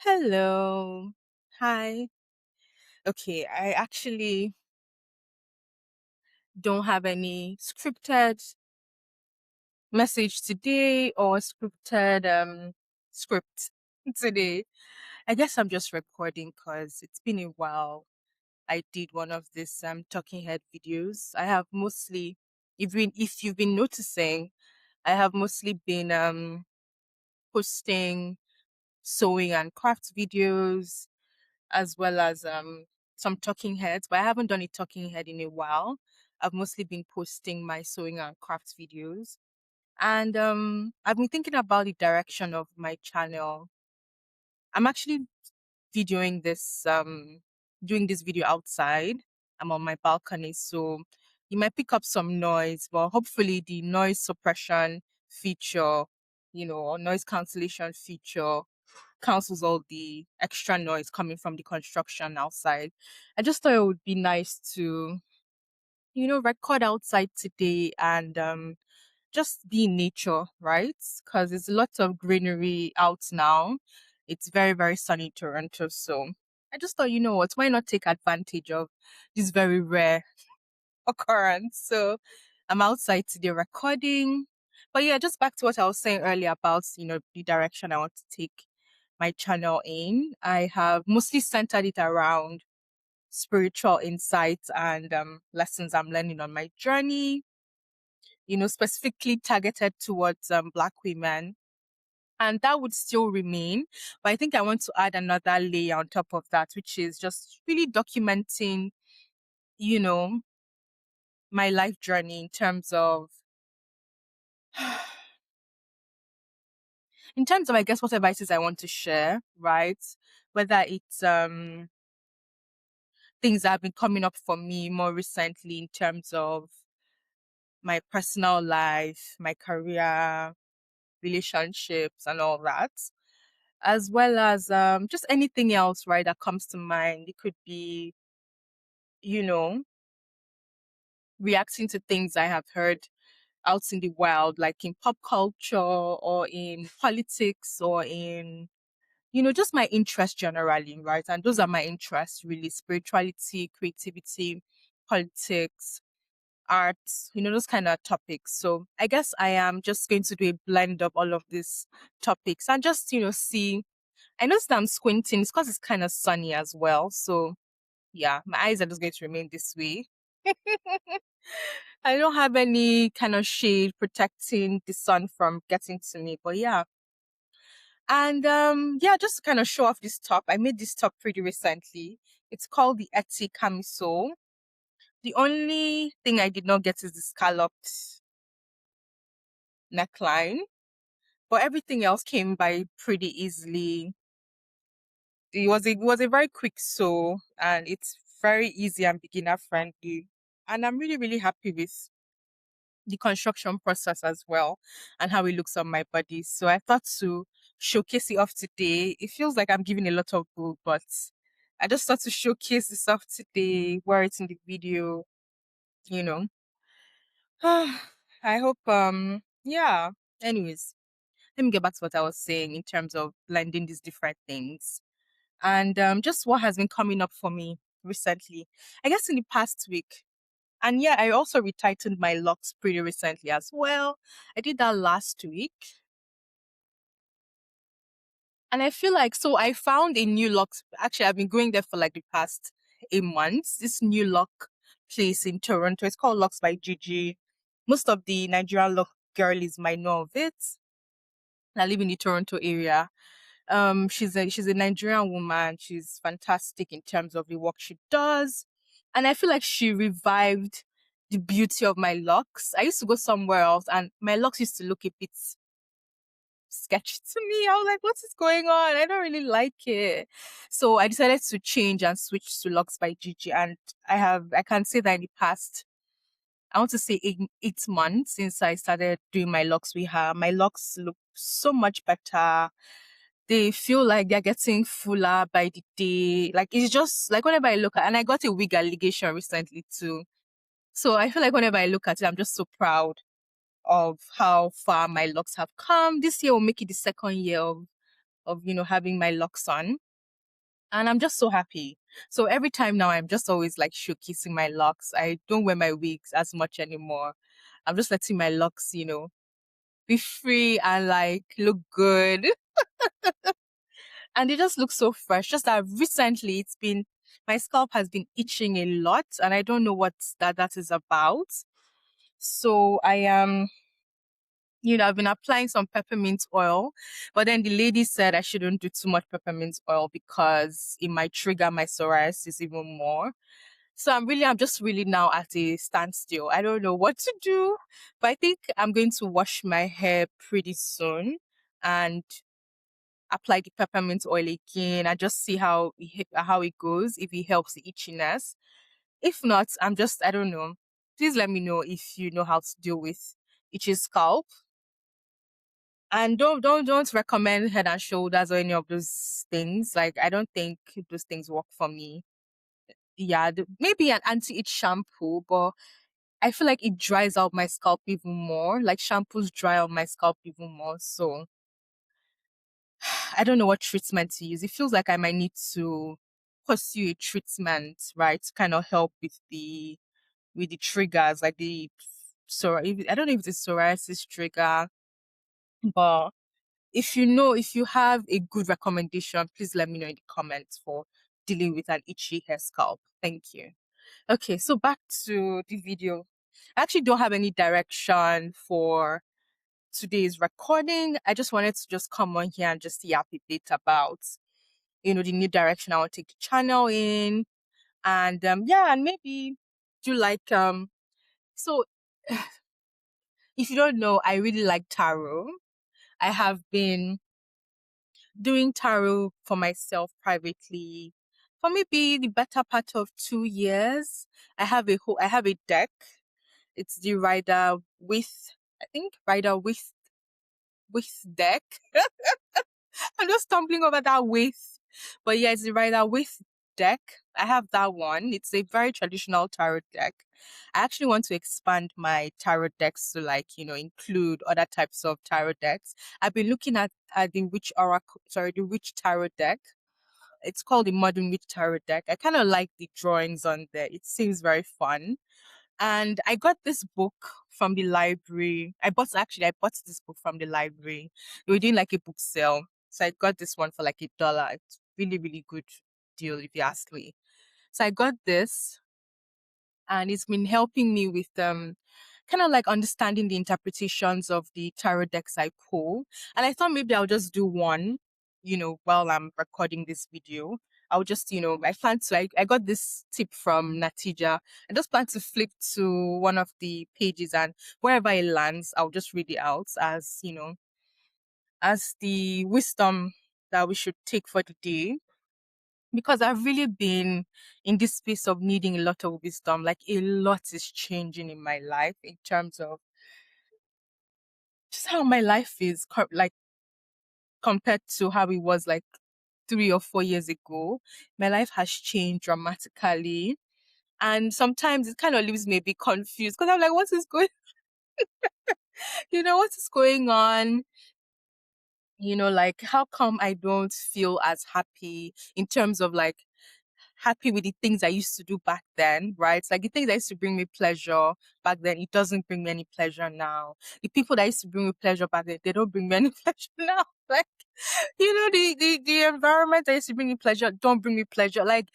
Hello. Hi. Okay, I actually don't have any scripted message today or scripted script today. I guess I'm just recording because it's been a while. I did one of these talking head videos. I have mostly if you've been noticing, I have mostly been posting sewing and craft videos as well as some talking heads, but I haven't done a talking head in a while. I've mostly been posting my sewing and craft videos. And I've been thinking about the direction of my channel. I'm actually videoing this doing this video outside. I'm on my balcony, so you might pick up some noise, but hopefully the noise suppression feature, or noise cancellation feature cancels all the extra noise coming from the construction outside. I just thought it would be nice to, record outside today and just be in nature, right? Because there's lots of greenery out now. It's very, very sunny in Toronto. So I just thought, you know what, why not take advantage of this very rare occurrence? So I'm outside today recording. But yeah, just back to what I was saying earlier about, the direction I want to take my channel in. I have mostly centered it around spiritual insights and lessons I'm learning on my journey, specifically targeted towards Black women. And that would still remain. But I think I want to add another layer on top of that, which is just really documenting, you know, my life journey in terms of, I guess, whatever it is I want to share, right? Whether it's things that have been coming up for me more recently in terms of my personal life, my career, relationships, and all that, as well as just anything else, right, that comes to mind. It could be, you know, reacting to things I have heard out in the wild, like in pop culture or in politics or in just my interests generally, right? And those are my interests really: spirituality, creativity, politics, arts, those kind of topics. So I guess I am just going to do a blend of all of these topics and just, see. I noticed I'm squinting. It's because it's kind of sunny as well. So yeah, my eyes are just going to remain this way. I don't have any kind of shade protecting the sun from getting to me, but yeah. And yeah, just to kind of show off this top, I made this top pretty recently. It's called the Etsy camisole. The only thing I did not get is the scalloped neckline, but everything else came by pretty easily. It was a very quick sew, and it's very easy and beginner friendly. And I'm really, really happy with the construction process as well and how it looks on my body. So I thought to showcase it off today. It feels like I'm giving a lot of bull, but I just thought to showcase this off today, wear it in the video, you know. I hope yeah. Anyways, let me get back to what I was saying in terms of blending these different things. And just what has been coming up for me recently. I guess in the past week, and yeah, I also retightened my locks pretty recently as well. I did that last week. And I feel like, so I found a new lock. Actually, I've been going there for like the past 8 months. This new lock place in Toronto. It's called Locks by Gigi. Most of the Nigerian lock girlies might know of it. I live in the Toronto area. She's a Nigerian woman. She's fantastic in terms of the work she does. And I feel like she revived the beauty of my locks. I used to go somewhere else and my locks used to look a bit sketchy to me. I was like, what is going on? I don't really like it. So I decided to change and switch to Locks by Gigi. And I can say that in the past, I want to say 8 months since I started doing my locks with her, my locks look so much better. They feel like they're getting fuller by the day. Like it's just like whenever I look at, and I got a wig allegation recently too. So I feel like whenever I look at it, I'm just so proud of how far my locks have come. This year will make it the second year of of, having my locks on. And I'm just so happy. So every time now, I'm just always like showcasing my locks. I don't wear my wigs as much anymore. I'm just letting my locks, be free and like look good. And they just look so fresh. Just that recently my scalp has been itching a lot and I don't know what that is about. So I am, I've been applying some peppermint oil, but then the lady said I shouldn't do too much peppermint oil because it might trigger my psoriasis even more. So I'm just really now at a standstill. I don't know what to do, but I think I'm going to wash my hair pretty soon and apply the peppermint oil again and just see how it goes, if it helps the itchiness. If not, I don't know. Please let me know if you know how to deal with itchy scalp. And don't recommend Head and Shoulders or any of those things. Like I don't think those things work for me. Yeah, maybe an anti-itch shampoo, but I feel like it dries out my scalp even more. Like shampoos dry out my scalp even more. So I don't know what treatment to use. It feels like I might need to pursue a treatment, right? To kind of help with the triggers, like I don't know if it's psoriasis trigger, but if you have a good recommendation, please let me know in the comments for dealing with an itchy hair scalp. Thank you. Okay, so back to the video. I actually don't have any direction for today's recording. I just wanted to just come on here and just yap a bit about, the new direction I want to take the channel in. And yeah, and maybe do like so if you don't know, I really like tarot. I have been doing tarot for myself privately for maybe the better part of 2 years. I have a deck. It's the Rider with deck. I'm just stumbling over that with. But yeah, it's the Rider with deck. I have that one. It's a very traditional tarot deck. I actually want to expand my tarot decks to include other types of tarot decks. I've been looking at the Witch Tarot deck. It's called the Modern Witch Tarot deck. I kind of like the drawings on there. It seems very fun. And I got this book from the library. I bought this book from the library. They were doing like a book sale. So I got this one for like $1. It's really, really good deal if you ask me. So I got this and it's been helping me with kind of like understanding the interpretations of the tarot decks I pull. And I thought maybe I'll just do one, while I'm recording this video. I'll just, I got this tip from Natija. I just plan to flip to one of the pages and wherever it lands, I'll just read it out as the wisdom that we should take for the day. Because I've really been in this space of needing a lot of wisdom. Like a lot is changing in my life in terms of just how my life is like compared to how it was like 3 or 4 years ago. My life has changed dramatically. And sometimes it kind of leaves me a bit confused because I'm like, what is going, what is going on? Like how come I don't feel as happy in terms of like happy with the things I used to do back then, right? Like the things that used to bring me pleasure back then, it doesn't bring me any pleasure now. The people that used to bring me pleasure back then, they don't bring me any pleasure now. Like, the environment that used to bring me pleasure don't bring me pleasure. Like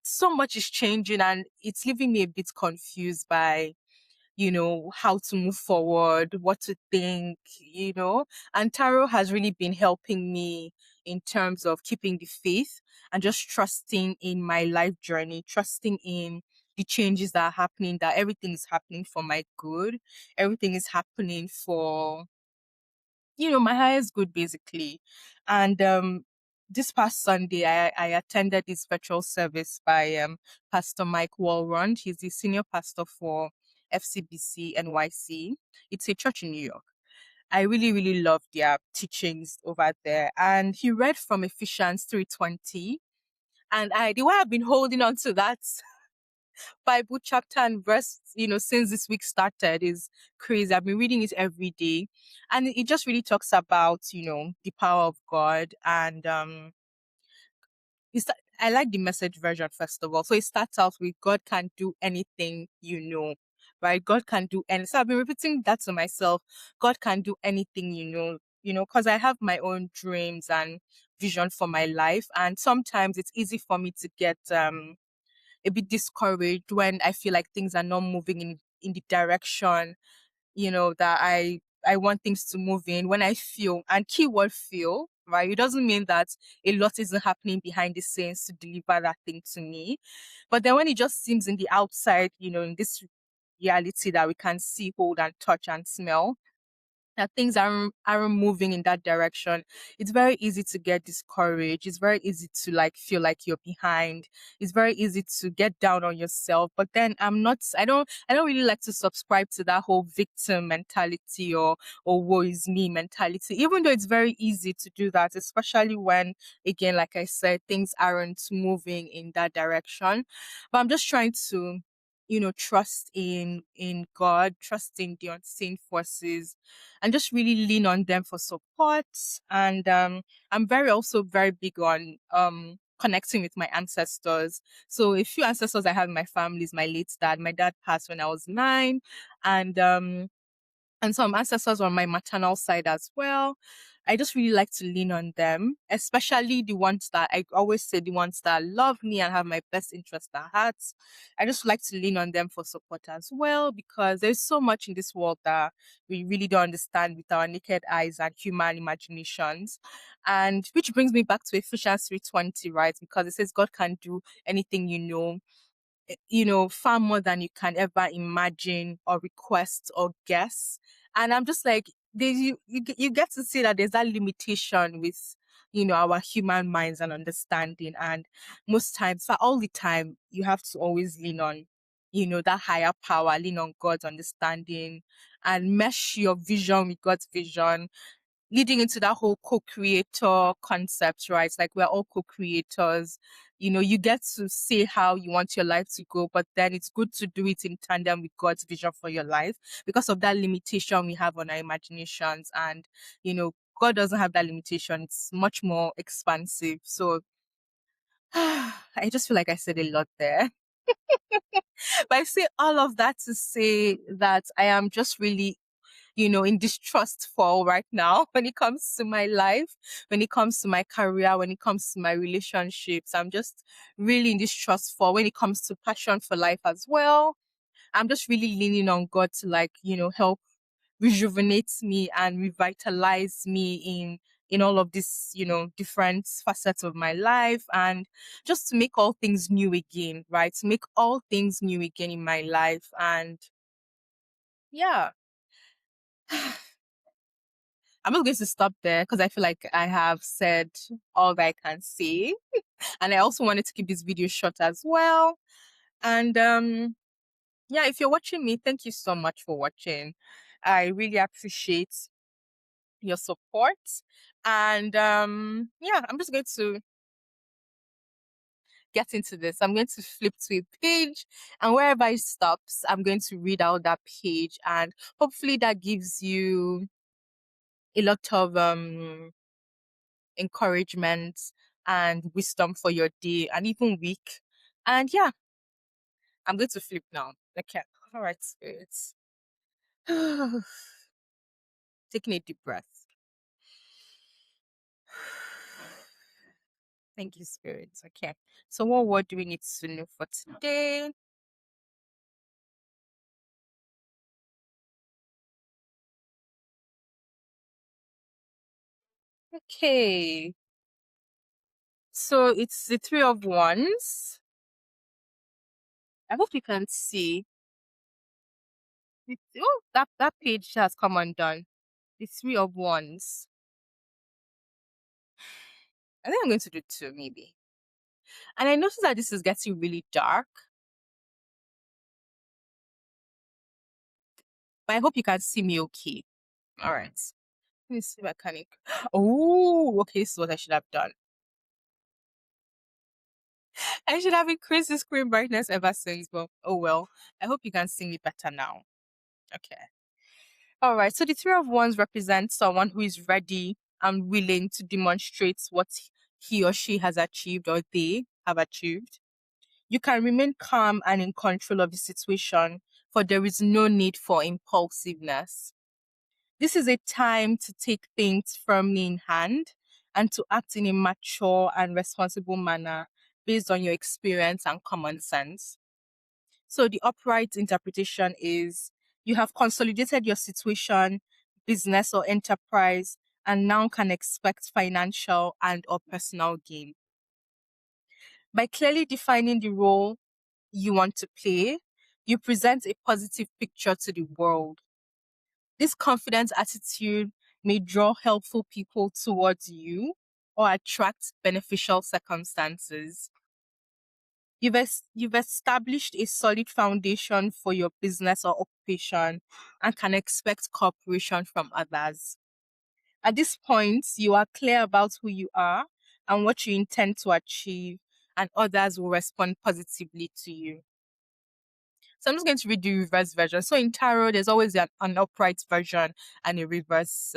so much is changing and it's leaving me a bit confused by how to move forward, what to think. And tarot has really been helping me in terms of keeping the faith and just trusting in my life journey, trusting in the changes that are happening, that everything is happening for my good, everything is happening for my highest good basically. And this past Sunday I attended this virtual service by Pastor Mike Walrond. He's the senior pastor for FCBC NYC. It's a church in New York. I really, really love their teachings over there. And he read from Ephesians 3:20. And the way I've been holding on to that Bible chapter and verse, since this week started is crazy. I've been reading it every day. And it just really talks about, the power of God. And I like the message version first of all. So it starts out with God can do anything, right? God can do anything. So I've been repeating that to myself. God can do anything, because I have my own dreams and vision for my life. And sometimes it's easy for me to get a bit discouraged when I feel like things are not moving in the direction, that I want things to move in. When I feel, and keyword feel, right? It doesn't mean that a lot isn't happening behind the scenes to deliver that thing to me. But then when it just seems in the outside, in this reality that we can see, hold and touch and smell, that things aren't moving in that direction, it's very easy to get discouraged. It's very easy to like feel like you're behind. It's very easy to get down on yourself. But then I don't really like to subscribe to that whole victim mentality or woe is me mentality, even though it's very easy to do that, especially when, again, like I said, things aren't moving in that direction. But I'm just trying to trust in God, trust in the unseen forces, and just really lean on them for support. And I'm very big on connecting with my ancestors. So a few ancestors I have in my family is my late dad. My dad passed when I was 9, and some ancestors on my maternal side as well. I just really like to lean on them, especially the ones that I always say, the ones that love me and have my best interest at heart. I just like to lean on them for support as well, because there's so much in this world that we really don't understand with our naked eyes and human imaginations. And which brings me back to Ephesians 3:20, right? Because it says God can do anything, far more than you can ever imagine or request or guess. And I'm just like, you get to see that there's that limitation with, our human minds and understanding. And most times, for all the time, you have to always lean on, that higher power, lean on God's understanding and mesh your vision with God's vision, leading into that whole co-creator concept, right? Like we're all co-creators. You get to say how you want your life to go, but then it's good to do it in tandem with God's vision for your life because of that limitation we have on our imaginations. And, God doesn't have that limitation. It's much more expansive. So I just feel like I said a lot there. But I say all of that to say that I am just really in distrustful right now when it comes to my life, when it comes to my career, when it comes to my relationships. I'm just really in distrustful when it comes to passion for life as well. I'm just really leaning on God to like, help rejuvenate me and revitalize me in all of this, different facets of my life, and just to make all things new again, right? To make all things new again in my life. And yeah. I'm not going to stop there because I feel like I have said all that I can say. And I also wanted to keep this video short as well. And yeah, if you're watching me, thank you so much for watching. I really appreciate your support. And yeah, I'm just going to get into this. I'm going to flip to a page, and wherever it stops, I'm going to read out that page, and hopefully that gives you a lot of encouragement and wisdom for your day and even week. And yeah, I'm going to flip now. Okay. All right, spirits. Taking a deep breath. Thank you, spirits. Okay. So what word do we need to know for today? Okay. So it's the Three of Wands. I hope you can see. Oh, that page has come undone. The Three of Wands. I think I'm going to do two, maybe. And I noticed that this is getting really dark, but I hope you can see me okay. All right. Let me see if I can. Oh, okay. This is what I should have done. I should have increased the screen brightness ever since, but oh well. I hope you can see me better now. Okay. All right. So the Three of Wands represents someone who is ready and willing to demonstrate what he or she has achieved or they have achieved. You can remain calm and in control of the situation, for there is no need for impulsiveness. This is a time to take things firmly in hand and to act in a mature and responsible manner based on your experience and common sense. So the upright interpretation is you have consolidated your situation, business or enterprise, and now can expect financial and or personal gain. By clearly defining the role you want to play, you present a positive picture to the world. This confident attitude may draw helpful people towards you or attract beneficial circumstances. You've established a solid foundation for your business or occupation and can expect cooperation from others. At this point, you are clear about who you are and what you intend to achieve, and others will respond positively to you. So I'm just going to read the reverse version. So in tarot, there's always an upright version and a reverse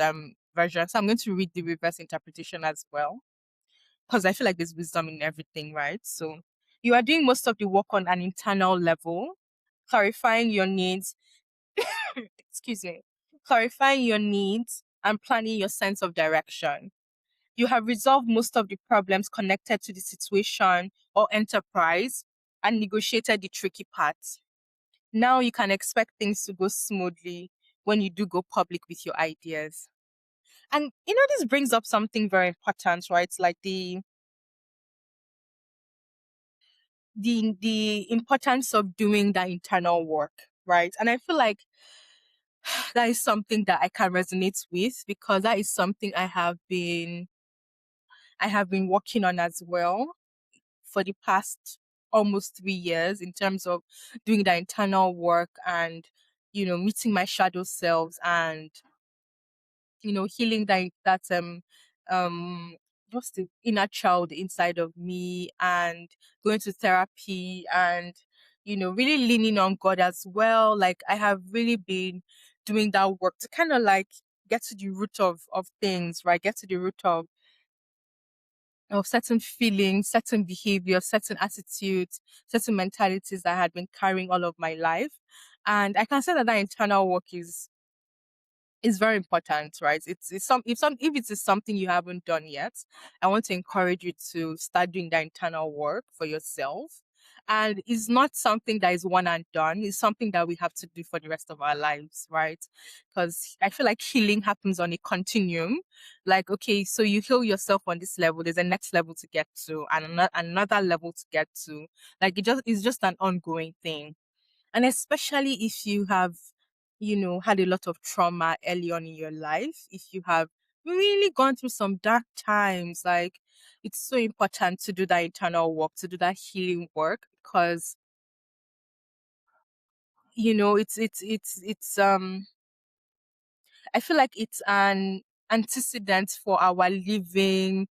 version. So I'm going to read the reverse interpretation as well, because I feel like there's wisdom in everything, right? So you are doing most of the work on an internal level, clarifying your needs, excuse me, clarifying your needs and planning your sense of direction. You have resolved most of the problems connected to the situation or enterprise and negotiated the tricky parts. Now you can expect things to go smoothly when you do go public with your ideas. And this brings up something very important, right? Like the importance of doing that internal work, right? And I feel like that is something that I can resonate with, because that is something I have been working on as well for the past almost 3 years, in terms of doing the internal work and meeting my shadow selves, and healing um just the inner child inside of me, and going to therapy, and really leaning on God as well. Like, I have really been doing that work to kind of like get to the root of things, right? Get to the root of certain feelings, certain behaviors, certain attitudes, certain mentalities that I had been carrying all of my life. And I can say that internal work is very important, right? If it is something you haven't done yet, I want to encourage you to start doing that internal work for yourself. And it's not something that is one and done. It's something that we have to do for the rest of our lives, right? Because I feel like healing happens on a continuum. Like, okay, so you heal yourself on this level, there's a next level to get to, and another level to get to. Like, it's just an ongoing thing. And especially if you have, had a lot of trauma early on in your life, if you have really gone through some dark times, like, it's so important to do that internal work, to do that healing work, because, it's I feel like it's an antecedent for our living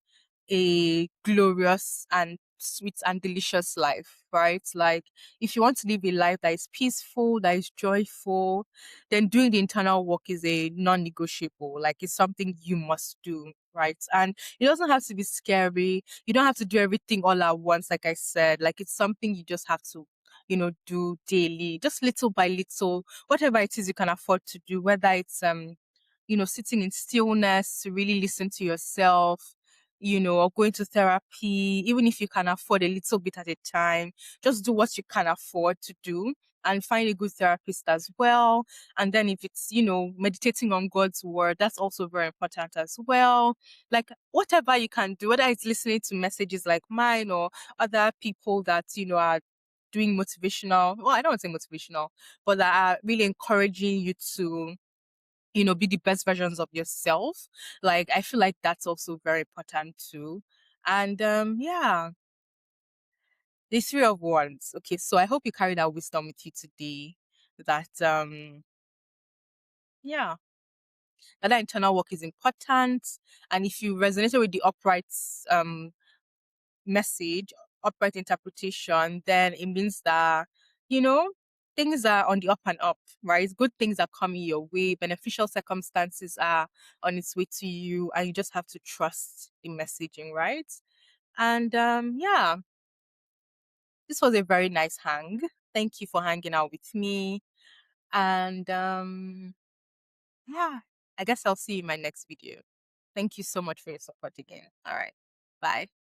a glorious and sweet and delicious life, right? Like, if you want to live a life that is peaceful, that is joyful, then doing the internal work is a non-negotiable. Like, it's something you must do, right? And it doesn't have to be scary. You don't have to do everything all at once, like I said. Like, it's something you just have to do daily, just little by little, whatever it is you can afford to do, whether it's sitting in stillness to really listen to yourself, or going to therapy, even if you can afford a little bit at a time, just do what you can afford to do, and find a good therapist as well. And then if it's, meditating on God's word, that's also very important as well. Like, whatever you can do, whether it's listening to messages like mine or other people that, are doing motivational, well, I don't want to say motivational, but that are really encouraging you to be the best versions of yourself. Like, I feel like that's also very important too. And yeah, the Three of Wands. Okay, so I hope you carry that wisdom with you today. That yeah, that internal work is important. And if you resonated with the upright message, upright interpretation, then it means that, you know, things are on the up and up, right? Good things are coming your way, beneficial circumstances are on its way to you, and you just have to trust the messaging, right? And yeah, this was a very nice hang. Thank you for hanging out with me. And yeah, I guess I'll see you in my next video. Thank you so much for your support again. All right. Bye.